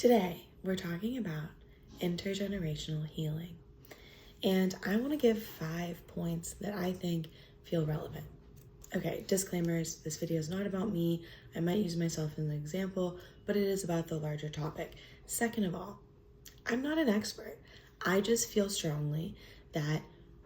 Today, we're talking about intergenerational healing. And I want to give 5 points that I think feel relevant. Okay, disclaimers, this video is not about me. I might use myself as an example, but it is about the larger topic. Second of all, I'm not an expert. I just feel strongly that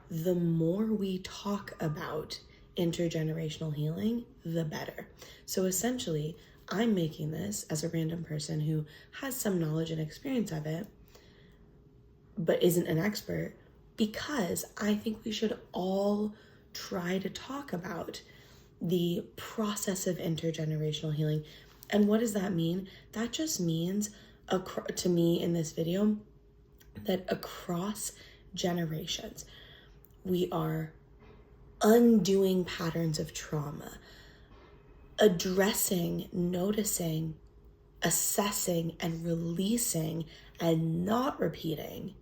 the more we talk about intergenerational healing, the better. So essentially, I'm making this as a random person who has some knowledge and experience of it, but isn't an expert, because I think we should all try to talk about the process of intergenerational healing. And what does that mean? That just means, to me in this video, that across generations, we are undoing patterns of trauma, addressing, noticing, assessing, and releasing, and not repeating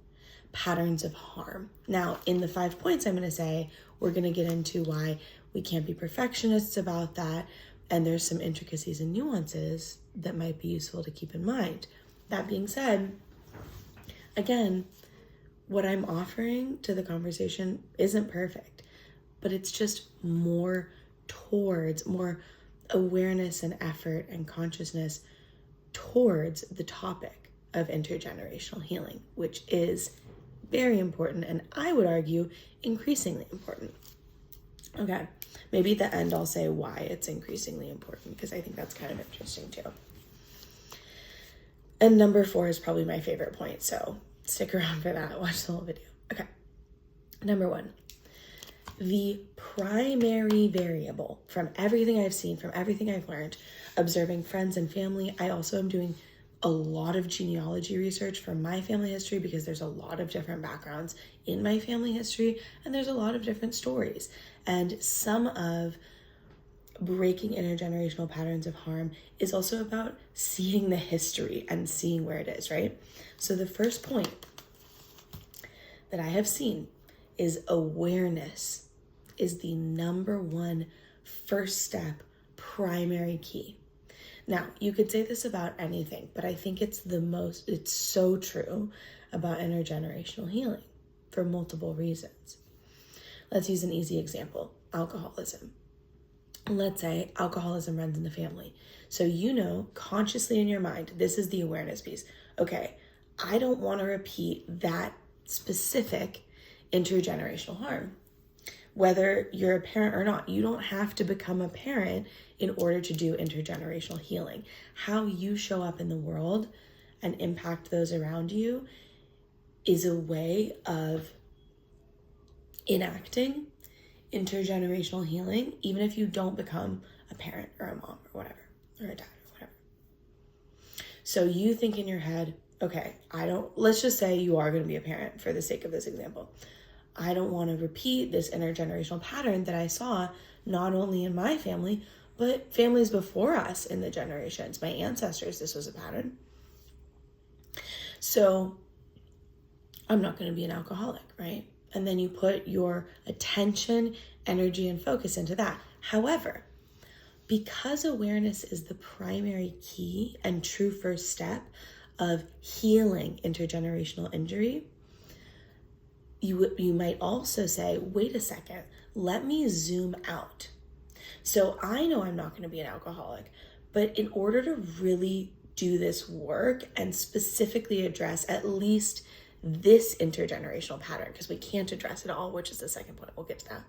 patterns of harm. Now, in the 5 points I'm going to say, we're going to get into why we can't be perfectionists about that, and there's some intricacies and nuances that might be useful to keep in mind. That being said, again, what I'm offering to the conversation isn't perfect, but it's just more awareness and effort and consciousness towards the topic of intergenerational healing, which is very important, and I would argue increasingly important. Okay, maybe at the end I'll say why it's increasingly important, because I think that's kind of interesting too. And number 4 is probably my favorite point, so stick around for that. Watch the whole video. Okay, number 1. The primary variable from everything I've seen, from everything I've learned, observing friends and family. I also am doing a lot of genealogy research for my family history, because there's a lot of different backgrounds in my family history, and there's a lot of different stories. And some of breaking intergenerational patterns of harm is also about seeing the history and seeing where it is, right? So the first point that I have seen is awareness is the number 1 first step, primary key. Now, you could say this about anything, but I think it's so true about intergenerational healing for multiple reasons. Let's use an easy example, alcoholism. Let's say alcoholism runs in the family. So you know, consciously in your mind, this is the awareness piece. Okay, I don't want to repeat that specific intergenerational harm. Whether you're a parent or not, you don't have to become a parent in order to do intergenerational healing. How you show up in the world and impact those around you is a way of enacting intergenerational healing, even if you don't become a parent or a mom or whatever, or a dad or whatever. So you think in your head, okay, let's just say you are going to be a parent for the sake of this example. I don't want to repeat this intergenerational pattern that I saw not only in my family, but families before us in the generations. My ancestors, this was a pattern. So I'm not going to be an alcoholic, right? And then you put your attention, energy, and focus into that. However, because awareness is the primary key and true first step of healing intergenerational injury, you might also say, wait a second, let me zoom out. So I know I'm not going to be an alcoholic, but in order to really do this work and specifically address at least this intergenerational pattern, because we can't address it all, which is the second point, we'll get to that,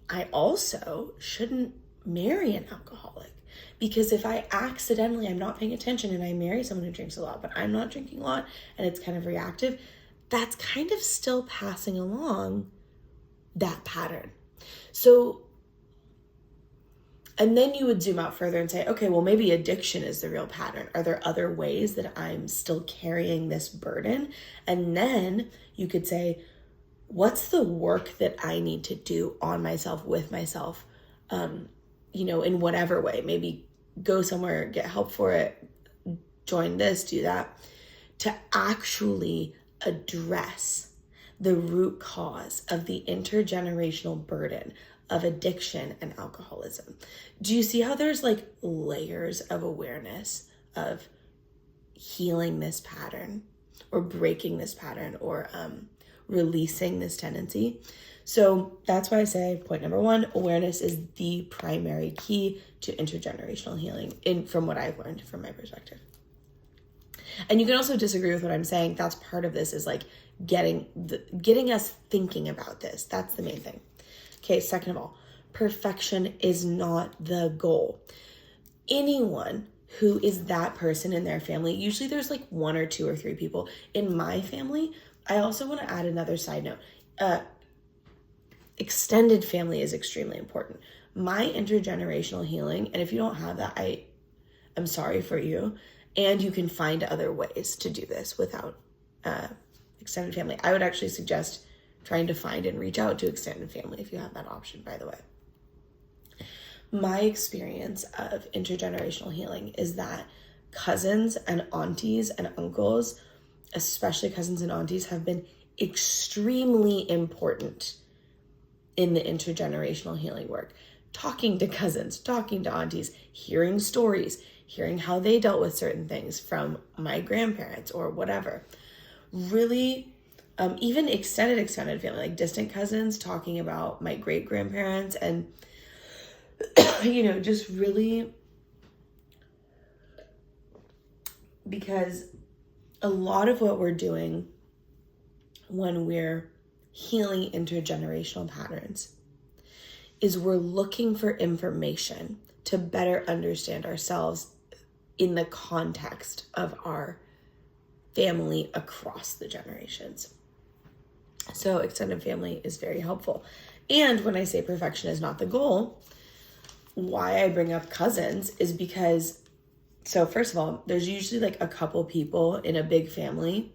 I also shouldn't marry an alcoholic. Because if I accidentally, I'm not paying attention and I marry someone who drinks a lot, but I'm not drinking a lot and it's kind of reactive, that's kind of still passing along that pattern. So, and then you would zoom out further and say, okay, well, maybe addiction is the real pattern. Are there other ways that I'm still carrying this burden? And then you could say, what's the work that I need to do on myself, with myself, in whatever way? Maybe go somewhere, get help for it, join this, do that, to actually address the root cause of the intergenerational burden of addiction and alcoholism. Do you see how there's like layers of awareness of healing this pattern or breaking this pattern or releasing this tendency. So that's why I say point number one, awareness is the primary key to intergenerational healing from what I've learned from my perspective. And you can also disagree with what I'm saying. That's part of this, is like getting us thinking about this. That's the main thing. Okay, second of all, perfection is not the goal. Anyone who is that person in their family, usually there's like 1 or 2 or 3 people. In my family, I also want to add another side note. Extended family is extremely important. My intergenerational healing, and if you don't have that, I'm sorry for you. And you can find other ways to do this without extended family. I would actually suggest trying to find and reach out to extended family if you have that option, by the way. My experience of intergenerational healing is that cousins and aunties and uncles, especially cousins and aunties, have been extremely important in the intergenerational healing work. Talking to cousins, talking to aunties, hearing stories, hearing how they dealt with certain things from my grandparents or whatever. Really, even extended family, like distant cousins, talking about my great-grandparents and, just really, because a lot of what we're doing when we're healing intergenerational patterns is we're looking for information to better understand ourselves in the context of our family across the generations. So extended family is very helpful. And when I say perfection is not the goal, why I bring up cousins is because, so first of all, there's usually like a couple people in a big family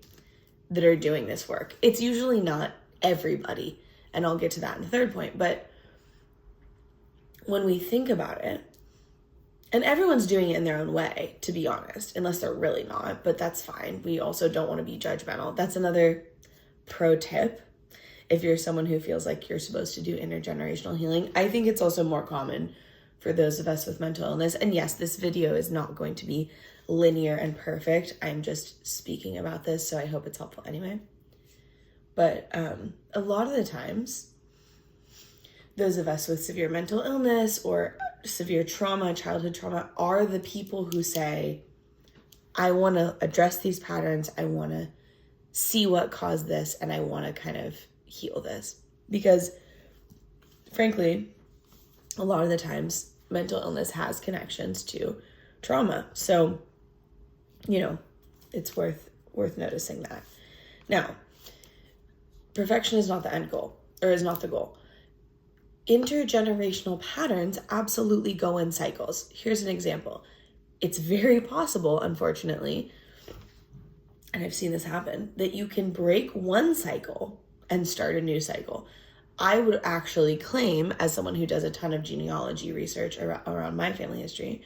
that are doing this work. It's usually not everybody, and I'll get to that in the third point. But when we think about it, and everyone's doing it in their own way, to be honest, unless they're really not, but that's fine. We also don't want to be judgmental. That's another pro tip. If you're someone who feels like you're supposed to do intergenerational healing, I think it's also more common for those of us with mental illness. And yes, this video is not going to be linear and perfect. I'm just speaking about this, so I hope it's helpful anyway. But a lot of the times, those of us with severe mental illness or severe trauma, childhood trauma, are the people who say, I want to address these patterns. I want to see what caused this, and I want to kind of heal this. Because frankly, a lot of the times, mental illness has connections to trauma. So, it's worth noticing that. Now, perfection is not the end goal, or is not the goal. Intergenerational patterns absolutely go in cycles. Here's an example. It's very possible, unfortunately, and I've seen this happen, that you can break one cycle and start a new cycle. I would actually claim, as someone who does a ton of genealogy research around my family history,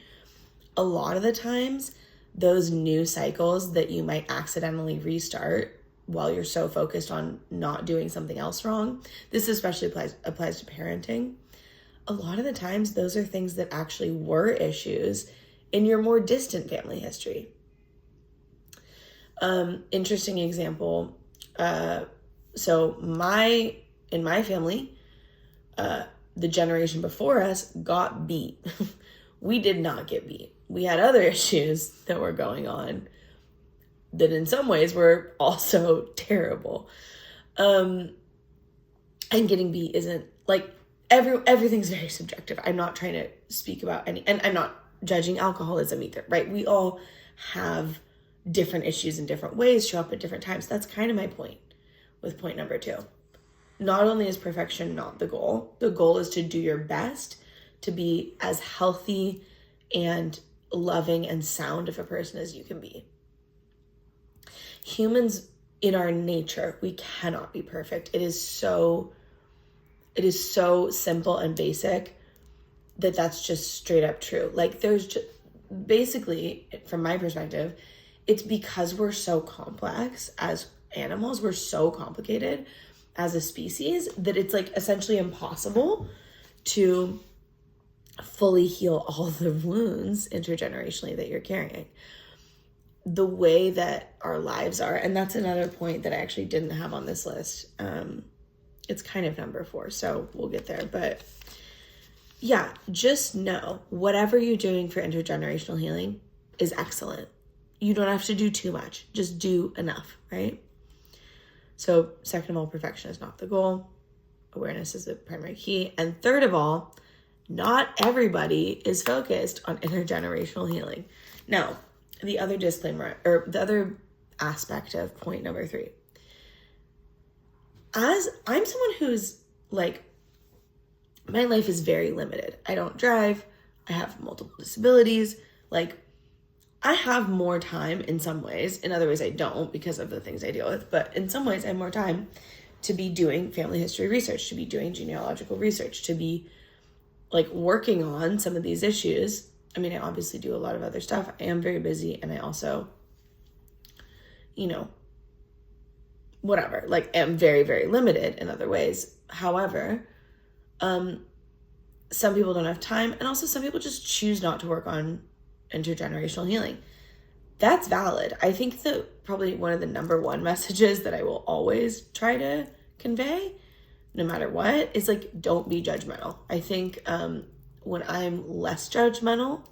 a lot of the times, those new cycles that you might accidentally restart while you're so focused on not doing something else wrong, this especially applies to parenting. A lot of the times, those are things that actually were issues in your more distant family history. Interesting example. So in my family, the generation before us got beat. We did not get beat. We had other issues that were going on that in some ways were also terrible. And getting beat isn't like everything's very subjective. I'm not trying to speak about and I'm not judging alcoholism either, right? We all have different issues in different ways, show up at different times. That's kind of my point with point number 2. Not only is perfection not the goal is to do your best to be as healthy and loving and sound of a person as you can be. Humans, in our nature, we cannot be perfect. It is so simple and basic that that's just straight up true. Like there's just, basically, from my perspective, it's because we're so complex as animals, we're so complicated as a species that it's like essentially impossible to fully heal all the wounds intergenerationally that you're carrying. the way that our lives are, and that's another point that I actually didn't have on this list. It's kind of number 4, so we'll get there. But yeah, just know whatever you're doing for intergenerational healing is excellent. You don't have to do too much. Just do enough, right? So second of all, perfection is not the goal. Awareness is the primary key. And third of all, not everybody is focused on intergenerational healing. Now, the other disclaimer, or the other aspect of point number 3. As I'm someone who's like, my life is very limited. I don't drive. I have multiple disabilities. Like, I have more time in some ways. In other ways, I don't because of the things I deal with. But in some ways, I have more time to be doing family history research, to be doing genealogical research, to be like working on some of these issues. I mean, I obviously do a lot of other stuff. I am very busy, and I also, whatever, like am very, very limited in other ways. However, some people don't have time, and also some people just choose not to work on intergenerational healing. That's valid. I think that probably one of the number 1 messages that I will always try to convey, no matter what, is like, don't be judgmental. I think when I'm less judgmental,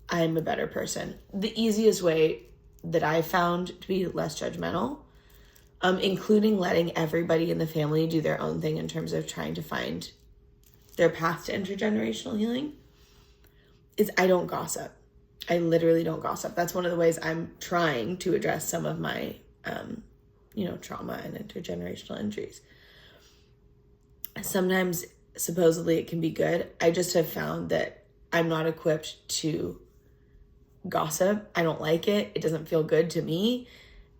I'm a better person. The easiest way that I found to be less judgmental, including letting everybody in the family do their own thing in terms of trying to find their path to intergenerational healing, is I don't gossip. I literally don't gossip. That's one of the ways I'm trying to address some of my, trauma and intergenerational injuries. Sometimes, supposedly, it can be good. I just have found that I'm not equipped to gossip. I don't like it. It doesn't feel good to me.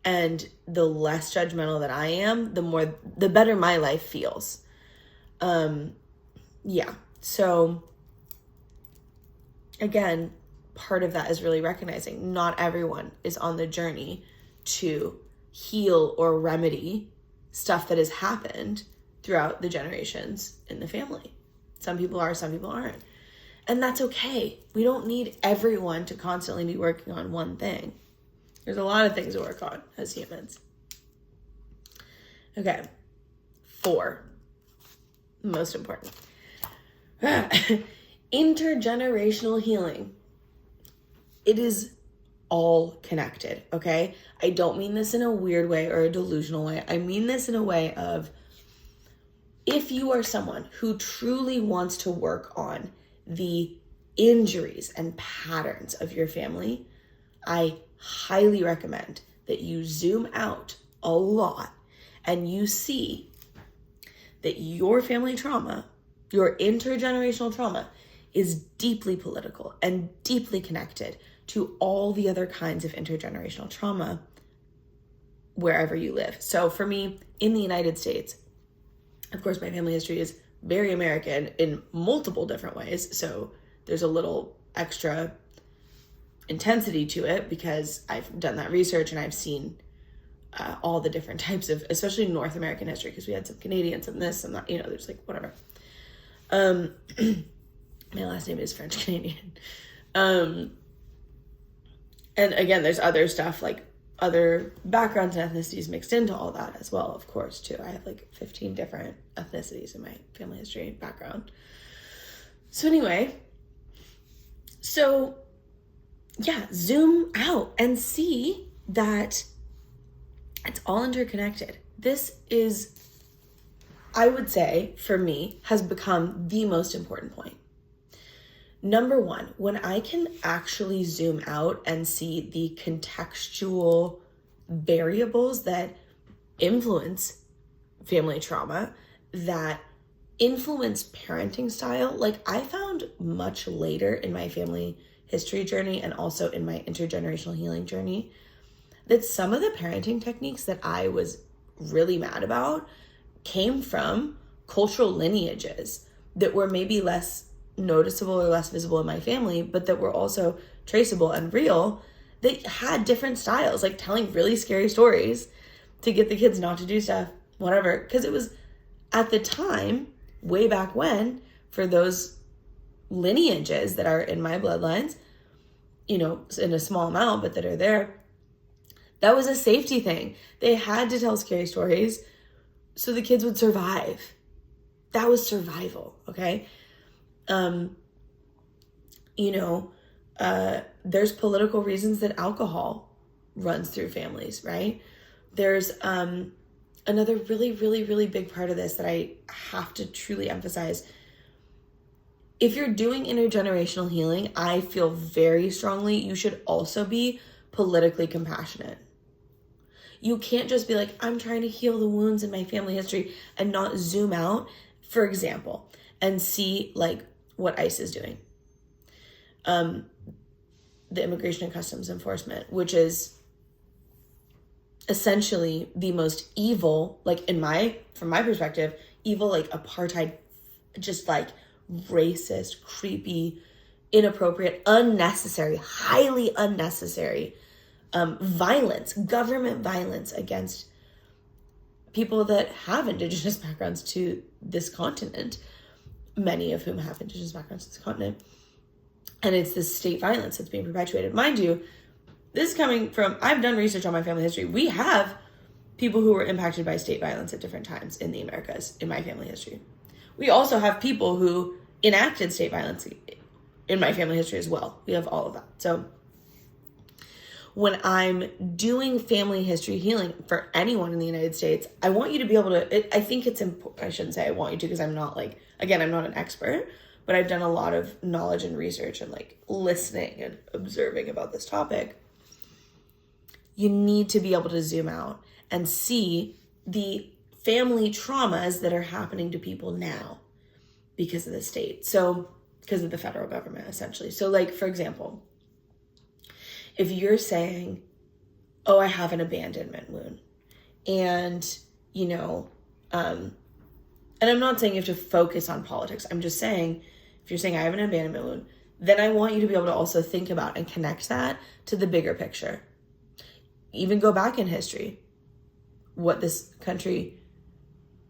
And the less judgmental that I am, the better my life feels. Yeah. So again, part of that is really recognizing not everyone is on the journey to heal or remedy stuff that has happened throughout the generations in the family. Some people are, some people aren't. And that's okay. We don't need everyone to constantly be working on one thing. There's a lot of things to work on as humans. Okay. 4. Most important. Intergenerational healing. It is all connected, okay? I don't mean this in a weird way or a delusional way. I mean this in a way of, if you are someone who truly wants to work on the injuries and patterns of your family, I highly recommend that you zoom out a lot and you see that your family trauma, your intergenerational trauma, is deeply political and deeply connected to all the other kinds of intergenerational trauma wherever you live. So for me, in the United States, of course, my family history is very American in multiple different ways. So there's a little extra intensity to it because I've done that research and I've seen all the different types of, especially North American history, because we had some Canadians and this and that, there's like whatever. My last name is French Canadian. And again, there's other stuff like other backgrounds and ethnicities mixed into all that as well, of course, too. I have like 15 different ethnicities in my family history background. So anyway, zoom out and see that it's all interconnected. This is, I would say, for me, has become the most important point. Number 1, when I can actually zoom out and see the contextual variables that influence family trauma, that influence parenting style, like I found much later in my family history journey and also in my intergenerational healing journey, that some of the parenting techniques that I was really mad about came from cultural lineages that were maybe less noticeable or less visible in my family, but that were also traceable and real. They had different styles, like telling really scary stories to get the kids not to do stuff, whatever, because it was at the time, way back when, for those lineages that are in my bloodlines, in a small amount, but that are there, That was a safety thing. They had to tell scary stories so the kids would survive. That was survival, okay? There's political reasons that alcohol runs through families, right? There's another really, really, really big part of this that I have to truly emphasize. If you're doing intergenerational healing, I feel very strongly you should also be politically compassionate. You can't just be like, I'm trying to heal the wounds in my family history and not zoom out, for example, and see like what ICE is doing. The Immigration and Customs Enforcement, which is essentially the most evil, like from my perspective, evil, like apartheid, just like racist, creepy, inappropriate, unnecessary, highly unnecessary violence, government violence against people that have indigenous backgrounds to this continent, many of whom have indigenous backgrounds to this continent. And it's this state violence that's being perpetuated. Mind you, this is coming from, I've done research on my family history. We have people who were impacted by state violence at different times in the Americas in my family history. We also have people who enacted state violence in my family history as well. We have all of that. So when I'm doing family history healing for anyone in the United States, I want you to be able to, I think it's important, I shouldn't say I want you to, because I'm not like, again, I'm not an expert, but I've done a lot of knowledge and research and like listening and observing about this topic. You need to be able to zoom out and see the family traumas that are happening to people now because of the state. So, because of the federal government, essentially. So like, for example, if you're saying, oh, I have an abandonment wound, and, and I'm not saying you have to focus on politics. I'm just saying, if you're saying I have an abandonment wound, then I want you to be able to also think about and connect that to the bigger picture. Even go back in history, what this country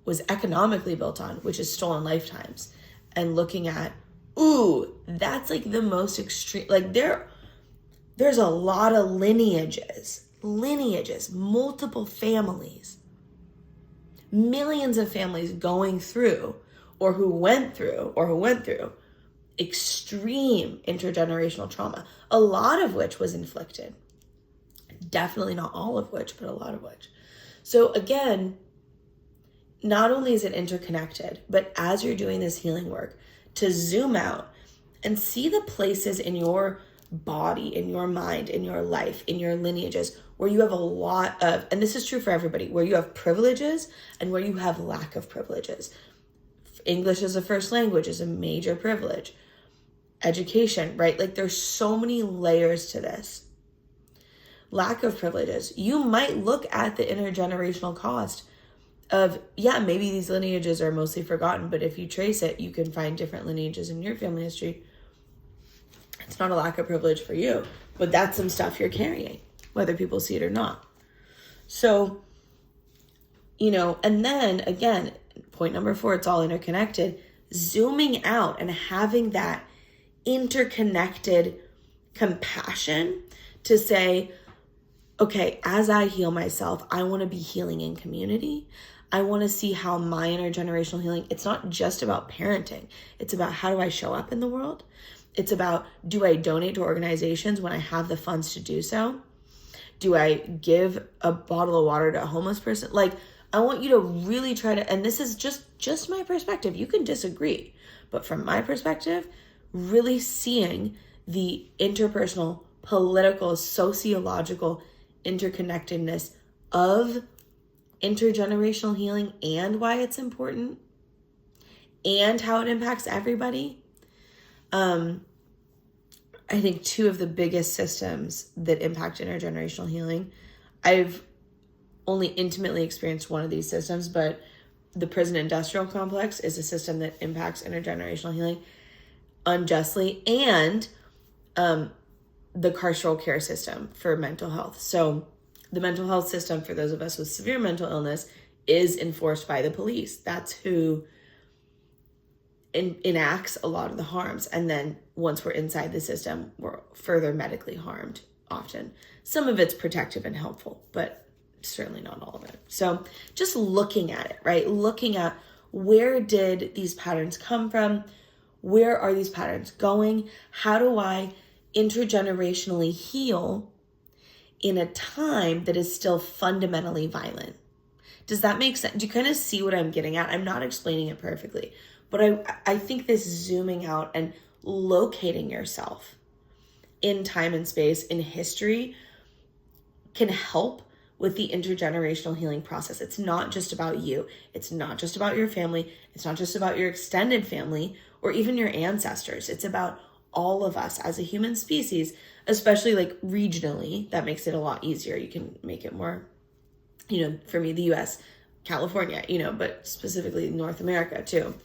was economically built on, which is stolen lifetimes, and looking at, ooh, that's like the most extreme, like there's a lot of lineages, multiple families, millions of families going through or who went through extreme intergenerational trauma, a lot of which was inflicted. Definitely not all of which, but a lot of which. So again, not only is it interconnected, but as you're doing this healing work, to zoom out and see the places in your body, in your mind, in your life, in your lineages, where you have a lot of, and this is true for everybody, where you have privileges and where you have lack of privileges. English as a first language is a major privilege. Education, right? Like there's so many layers to this. Lack of privileges. You might look at the intergenerational cost of, yeah, maybe these lineages are mostly forgotten, but if you trace it, you can find different lineages in your family history. It's not a lack of privilege for you, but that's some stuff you're carrying, whether people see it or not. So, and then again, point number 4, it's all interconnected. Zooming out and having that interconnected compassion to say, okay, as I heal myself, I want to be healing in community. I want to see how my intergenerational healing, it's not just about parenting. It's about how do I show up in the world? It's about, do I donate to organizations when I have the funds to do so? Do I give a bottle of water to a homeless person? Like, I want you to really try to, and this is just my perspective. You can disagree, but from my perspective, really seeing the interpersonal, political, sociological interconnectedness of intergenerational healing and why it's important and how it impacts everybody. I think 2 of the biggest systems that impact intergenerational healing, I've only intimately experienced one of these systems, but the prison industrial complex is a system that impacts intergenerational healing unjustly, and the carceral care system for mental health. So the mental health system for those of us with severe mental illness is enforced by the police. That's who enacts a lot of the harms. And then once we're inside the system, we're further medically harmed often. Some of it's protective and helpful, but certainly not all of it. So just looking at it, right? Looking at where did these patterns come from? Where are these patterns going? How do I intergenerationally heal in a time that is still fundamentally violent? Does that make sense? Do you kind of see what I'm getting at? I'm not explaining it perfectly, but I think this zooming out and locating yourself in time and space, in history, can help with the intergenerational healing process. It's not just about you. It's not just about your family. It's not just about your extended family or even your ancestors. It's about all of us as a human species, especially like regionally. That makes it a lot easier. You can make it more, for me, the US, California, but specifically North America too.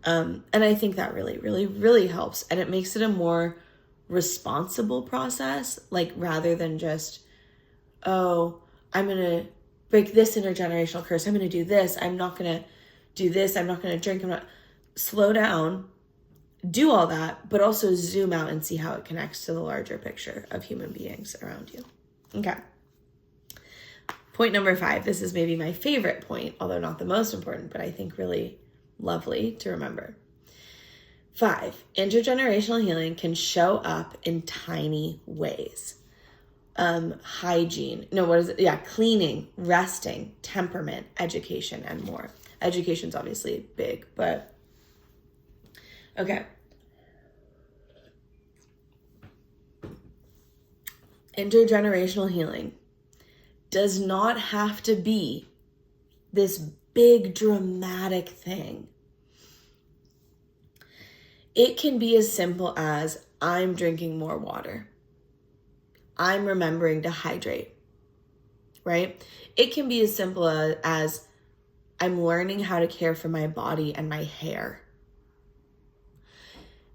And I think that really, really, really helps. And it makes it a more responsible process, like rather than just, oh, I'm going to break this intergenerational curse. I'm going to do this. I'm not going to do this. I'm not going to drink. Slow down, do all that, but also zoom out and see how it connects to the larger picture of human beings around you. Okay. Point number 5. This is maybe my favorite point, although not the most important, but I think really lovely to remember. 5, intergenerational healing can show up in tiny ways. Hygiene. No, what is it? Yeah, cleaning, resting, temperament, education, and more. Education's obviously big, but okay. Intergenerational healing does not have to be this big dramatic thing. It can be as simple as I'm drinking more water. I'm remembering to hydrate, right? It can be as simple as I'm learning how to care for my body and my hair.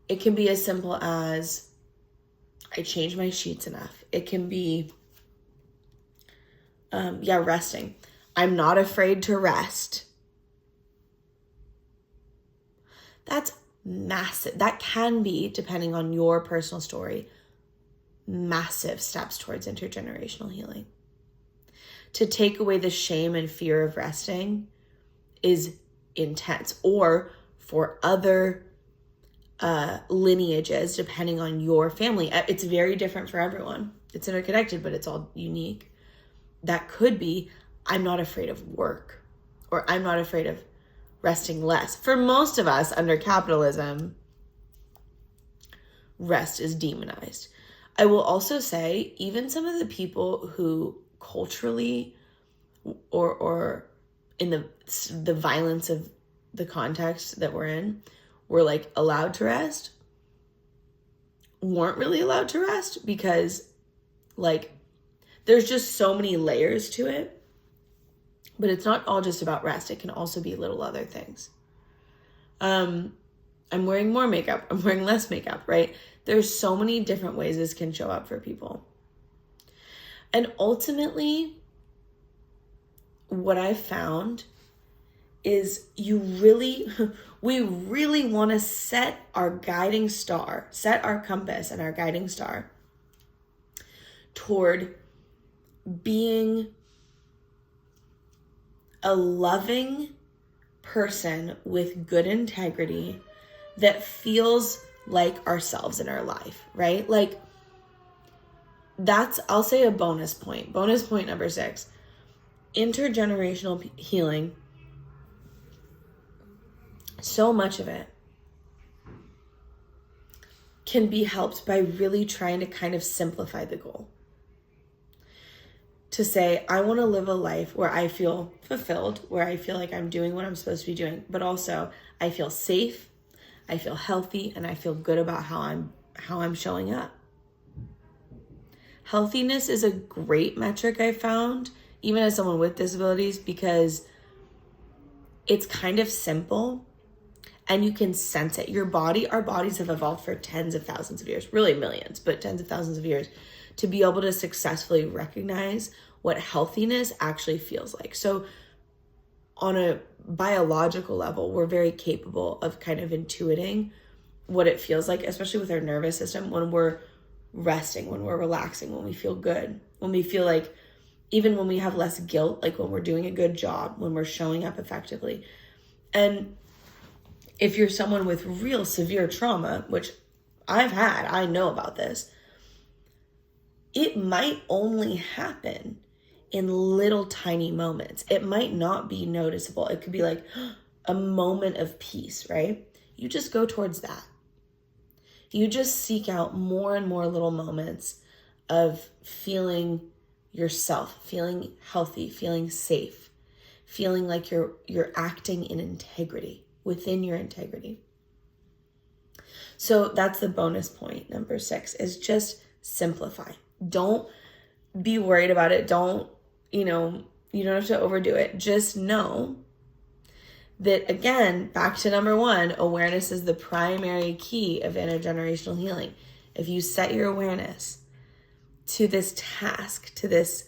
It can be as simple as I change my sheets enough. It can be, resting. I'm not afraid to rest. That's massive. That can be, depending on your personal story, massive steps towards intergenerational healing. To take away the shame and fear of resting is intense. Or for other lineages, depending on your family, it's very different for everyone. It's interconnected, but it's all unique. That could be, I'm not afraid of work, or I'm not afraid of resting less. For most of us under capitalism, rest is demonized. I will also say, even some of the people who culturally or in the violence of the context that we're in, were like allowed to rest, weren't really allowed to rest because like there's just so many layers to it. But it's not all just about rest. It can also be little other things. I'm wearing more makeup. I'm wearing less makeup, right? There's so many different ways this can show up for people. And ultimately, what I've found is we really want to set our guiding star, set our compass and our guiding star toward being a loving person with good integrity that feels like ourselves in our life, right? Like that's, I'll say a bonus point. Bonus point number 6, intergenerational healing. So much of it can be helped by really trying to kind of simplify the goal. To say, I want to live a life where I feel fulfilled, where I feel like I'm doing what I'm supposed to be doing, but also I feel safe, I feel healthy, and I feel good about how I'm showing up. Healthiness is a great metric I found, even as someone with disabilities, because it's kind of simple and you can sense it. Our bodies have evolved for tens of thousands of years, really millions, but tens of thousands of years, to be able to successfully recognize what healthiness actually feels like. So on a biological level, we're very capable of kind of intuiting what it feels like, especially with our nervous system, when we're resting, when we're relaxing, when we feel good, when we feel like, even when we have less guilt, like when we're doing a good job, when we're showing up effectively. And if you're someone with real severe trauma, which I've had, I know about this, it might only happen in little tiny moments. It might not be noticeable. It could be like a moment of peace, right? You just go towards that. You just seek out more and more little moments of feeling yourself, feeling healthy, feeling safe, feeling like you're acting in integrity, within your integrity. So that's the bonus point, number 6, is just simplify. Don't be worried about it. Don't, you don't have to overdo it. Just know that, again, back to number 1, awareness is the primary key of intergenerational healing. If you set your awareness to this task, to this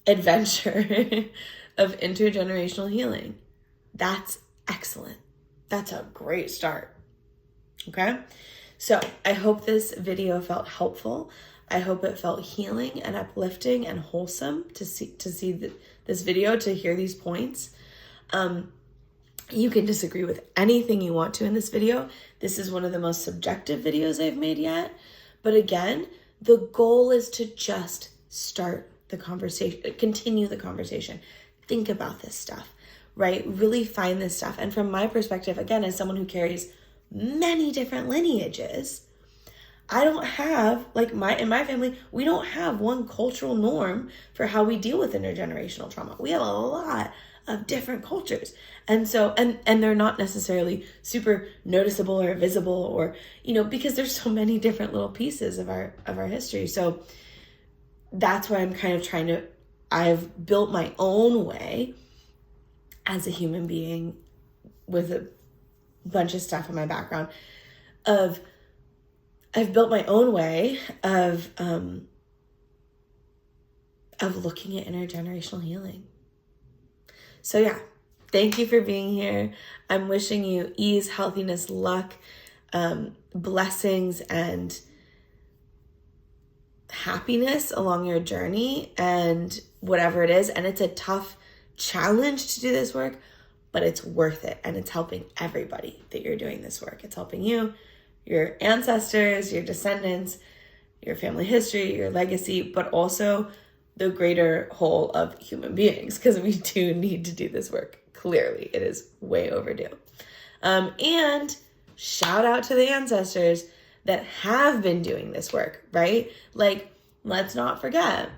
adventure of intergenerational healing, that's excellent. That's a great start. Okay? So I hope this video felt helpful. I hope it felt healing and uplifting and wholesome to see this video, to hear these points. You can disagree with anything you want to in this video. This is one of the most subjective videos I've made yet. But again, the goal is to just start the conversation, continue the conversation. Think about this stuff, right? Really find this stuff. And from my perspective, again, as someone who carries many different lineages, I don't have, like in my family, we don't have one cultural norm for how we deal with intergenerational trauma. We have a lot of different cultures. And so, and they're not necessarily super noticeable or visible or, because there's so many different little pieces of our history. So that's why I'm kind of I've built my own way as a human being with a bunch of stuff in my background I've built my own way of looking at intergenerational healing. So yeah, thank you for being here. I'm wishing you ease, healthiness, luck, blessings, and happiness along your journey and whatever it is. And it's a tough challenge to do this work, but it's worth it. And it's helping everybody that you're doing this work. It's helping you, your ancestors, your descendants, your family history, your legacy, but also the greater whole of human beings, because we do need to do this work. Clearly, it is way overdue. And shout out to the ancestors that have been doing this work, right? Like, let's not forget,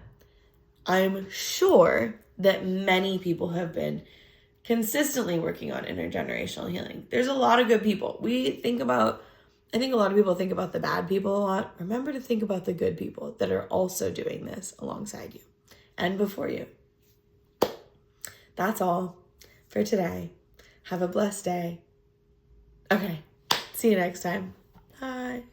I'm sure that many people have been consistently working on intergenerational healing. There's a lot of good people. I think a lot of people think about the bad people a lot. Remember to think about the good people that are also doing this alongside you and before you. That's all for today. Have a blessed day. Okay, see you next time. Bye.